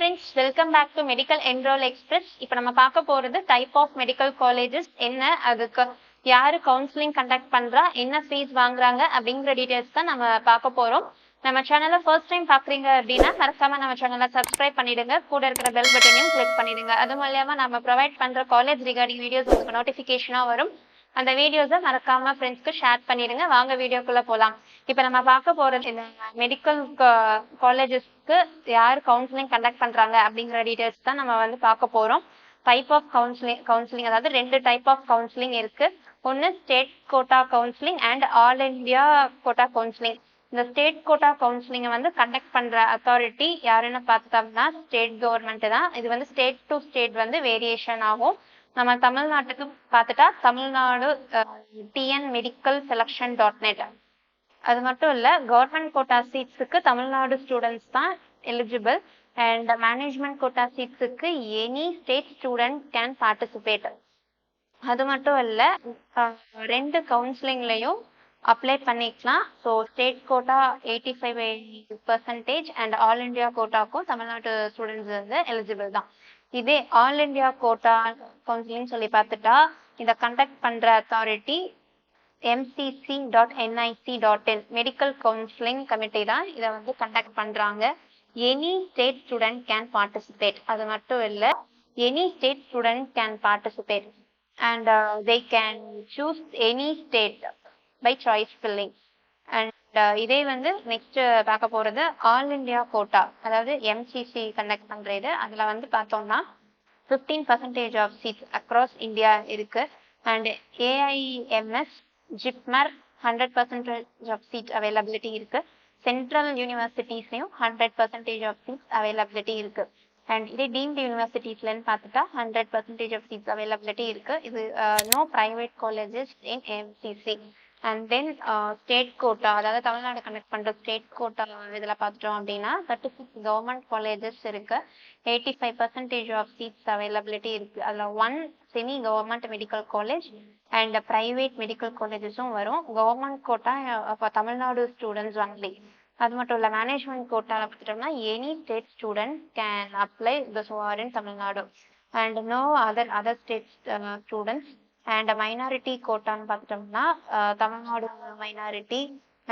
friends, welcome back to Medical Enroll Express. இப்போ நம்ம பார்க்க போறது டைப் ஆஃப் மெடிக்கல் காலேஜஸ் என்ன, அதுக்கு யாரு கவுன்சிலிங் கண்டக்ட் பண்றா, என்ன ஃபீஸ் வாங்குறாங்க அப்படிங்கிற டீடைல்ஸ் தான் நம்ம பார்க்க போறோம். நம்ம சேனலை ஃபர்ஸ்ட் டைம் பாக்குறீங்க அப்படின்னா மறக்காம நம்ம சேனலை சப்ஸ்கிரைப் பண்ணிடுங்க, கூட இருக்கிற பெல் பட்டனையும் கிளிக் பண்ணிடுங்க. அது மூலமா நம்ம ப்ரொவைட் பண்ற காலேஜ் ரிகார்டிங் வீடியோஸ் உங்களுக்கு நோட்டிஃபிகேஷனா வரும். அந்த வீடியோஸை மறக்காம ஃப்ரெண்ட்ஸ்க்கு ஷேர் பண்ணிடுங்க. வாங்க வீடியோக்குள்ள போகலாம். இப்போ நம்ம பார்க்க போறது இந்த மெடிக்கல் காலேஜஸ்க்கு யார் கவுன்சிலிங் கண்டக்ட் பண்றாங்க அப்படிங்கிற டீடைல்ஸ் தான் நம்ம வந்து பார்க்க போறோம். டைப் ஆஃப் கவுன்சிலிங் அதாவது ரெண்டு டைப் ஆஃப் கவுன்சிலிங் இருக்கு. ஒன்று state quota counselling and all India quota counselling. இந்த ஸ்டேட் கோட்டா கவுன்சிலிங்கை வந்து கண்டக்ட் பண்ற அத்தாரிட்டி யாருன்னு பார்த்தோம்னா ஸ்டேட் கவர்மெண்ட் தான். இது வந்து ஸ்டேட் டு ஸ்டேட் வந்து வேரியேஷன் ஆகும். நம்ம தமிழ்நாட்டுக்கு பார்த்துட்டா Tamil Nadu TN medical selection .net. அது மட்டும் இல்ல, கவர்மெண்ட் கோட்டா சீட்ஸுக்கு தமிழ்நாடு ஸ்டூடெண்ட்ஸ் தான் எலிஜிபிள் அண்ட் மேனேஜ்மெண்ட் கோட்டா சீட்ஸுக்கு any state student can participate. அது மட்டும் இல்ல, ரெண்டு கவுன்சிலிங்லையும் அப்ளை பண்ணிக்கலாம். So state quota 85% and all India கோட்டாக்கும் தமிழ்நாடு ஸ்டூடெண்ட்ஸ் வந்து எலிஜிபிள் தான். இதே ஆல் இண்டியா கோட்டா கவுன்சிலிங் சொல்லி பார்த்துட்டா இதை கண்டக்ட் பண்ற authority mcc.nic.in medical counselling committee தான் இதை வந்து கண்டக்ட் பண்றாங்க. Any state student can participate. அது மட்டும் இல்லை, any state student can participate and they can choose any state by choice filling. And இதே வந்து நெக்ஸ்ட் பார்க்க போறது ஆல் இண்டியா கோட்டா, அதாவது எம்சிசி கண்டக்ட் பண்றது. அதுல வந்து பார்த்தோம்னா 15% ஆஃப் சீட்ஸ் அக்ராஸ் இந்தியா இருக்கு and AIIMS JIPMER 100% of seat availability இருக்கு. சென்ட்ரல் யூனிவர்சிட்டிஸ்லயும் 100% ஆஃப் சீட்ஸ் அவைலபிலிட்டி இருக்கு. அண்ட் இதே டீம்டு யூனிவர்சிட்டிஸ்லன்னு பார்த்துட்டா 100% ஆஃப் சீட்ஸ் அவைலபிலிட்டி இருக்கு. இது no private colleges in MCC. And then state quota, அதாவது தமிழ்நாடு கண்டக்ட் பண்ற ஸ்டேட் கோட்டா இதில் பார்த்துட்டோம் அப்படின்னா 36 கவர்மெண்ட் காலேஜஸ் இருக்கு. 85% ஆஃப் சீட்ஸ் அவைலபிலிட்டி இருக்கு. அதில் 1 semi government medical college and private medical காலேஜஸும் வரும். கவர்மெண்ட் கோட்டா அப்போ தமிழ்நாடு ஸ்டூடெண்ட்ஸ் ஒன்லி. அது மட்டும் இல்லை, மேனேஜ்மெண்ட் கோட்டாவில் பார்த்துட்டோம்னா any state student can apply this are in Tamil Nadu and no other state students. And minority கோட்டான்னு பார்த்துட்டோம்னா Tamil Nadu minority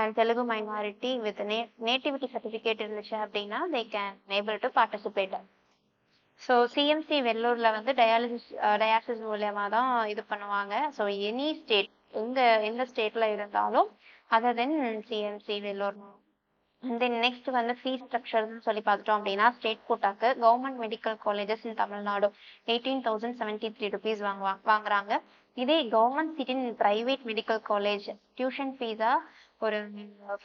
and Telugu minority with nativity certificate இருந்துச்சு அப்படின்னா they can able to participate. ஸோ சிஎம்சி வெள்ளூர்ல வந்து டயாலிசிஸ் மூலியமா தான் இது பண்ணுவாங்க. ஸோ எனி ஸ்டேட் எந்த ஸ்டேட்ல இருந்தாலும் other then CMC Vellore. Then next வந்து ஃபீஸ் ஸ்ட்ரக்சர்னு சொல்லி பார்த்துட்டோம் அப்படின்னா ஸ்டேட் கோட்டாக்கு government medical colleges in Tamil Nadu 18,073 rupees வாங்குறாங்க. இதே government seat in private medical college tuition ஃபீஸா ஒரு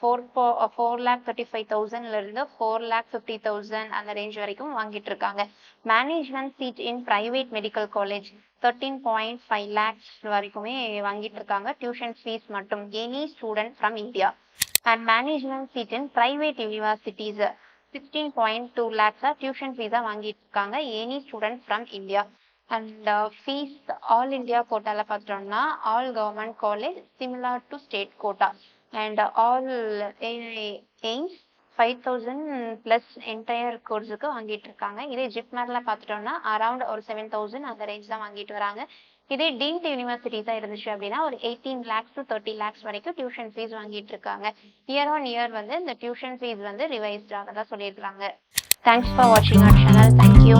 4,35,000 இருந்து 4,50,000 அந்த ரேஞ்ச் வரைக்கும் வாங்கிட்டு இருக்காங்க. Management seat in private medical college 13.5 lakhs வரைக்குமே வாங்கிட்டு இருக்காங்க. டியூஷன் ஃபீஸ் மட்டும் any student from India. And management seat in private universities 16.2 lakhs tuition ஃபீஸா வாங்கிட்டு இருக்காங்க any student from India. And fees all India கோட்டால பார்த்துட்டோம்னா all government college similar to state quota and all AIIMS 5,000 plus entire கோர்ஸுக்கு வாங்கிட்டு இருக்காங்க. இதே ஜிப்மர்ல பார்த்துட்டோம்னா அரௌண்ட் ஒரு 7,000 அந்த ரேஞ்ச் தான் வாங்கிட்டு வராங்க. இதே டீம்டு யூனிவர்சிட்டிஸா இருந்துச்சு அப்படின்னா ஒரு 18 lakhs to 30 lakhs வரைக்கும் டியூஷன் ஃபீஸ் வாங்கிட்டு இருக்காங்க. இயர் ஆன் இயர் வந்து இந்த டியூஷன் ஃபீஸ் வந்து ரிவைஸ்ட் ஆகதான் சொல்லியிருக்காங்க. தேங்க்ஸ் ஃபார் வாட்சிங் அவர் சேனல். தேங்க்யூ.